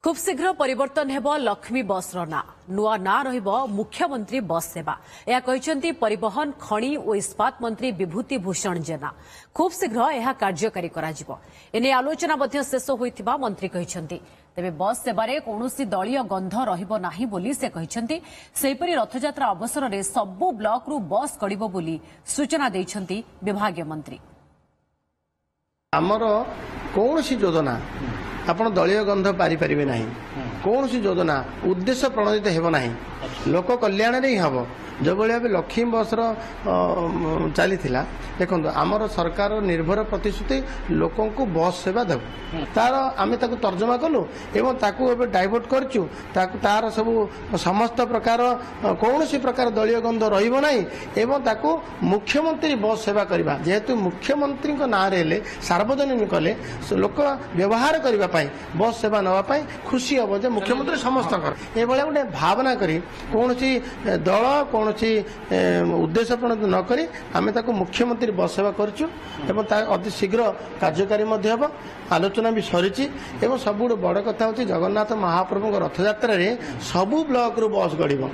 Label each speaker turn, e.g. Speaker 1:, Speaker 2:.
Speaker 1: खूब शीघ्र परिवर्तन हेब लक्ष्मी बस ना नुआ ना रहिब मुख्यमंत्री बस सेवा यह कहते परिवहन खनि और इस्पात मंत्री विभूति भूषण जेना खूब शीघ्र यह कार्यकारी करा आलोचना शेष होइथिबा मंत्री कहते तेबे बस सेवारे कौनसी दलीय गंध रहिब नाही बोली से कहते सेहीपरि रथयात्रा अवसर में सबु ब्लॉक रु बस कड़िबो बोली सूचना दैछंती विभागीय मंत्री।
Speaker 2: आमर कौन सी योजना आपण दलीय गंध पारिपारे ना कौन सी योजना उद्देश्य प्रणोदित हेब ना लोक कल्याण ही हम जो भाव लक्ष्मी बस चली देखो आमर सरकार निर्भर प्रतिश्रुति लोक को बस सेवा देव तार आम तर्जमा कलु एवं डाइवर्ट करचु तार सब समस्त प्रकार कौन सी प्रकार दलीय गंध रही एवं ताकू मुख्यमंत्री बस सेवा करवा जेहेतु मुख्यमंत्री ना सार्वजनिक कले लोक व्यवहार करने बस सेवा नापी खुशी हम जो मुख्यमंत्री समस्त ये गोटे भावना करी कौन सी दल कौन सी उद्देश्य प्रणोदित नक आम मुख्यमंत्री बस सेवा करचु अति शीघ्र कार्यकारी आलोचना भी सरी सबुठ बड़ कथा हूँ जगन्नाथ महाप्रभु रथयात्रा सबू ब्लॉक रु बस गड़ब।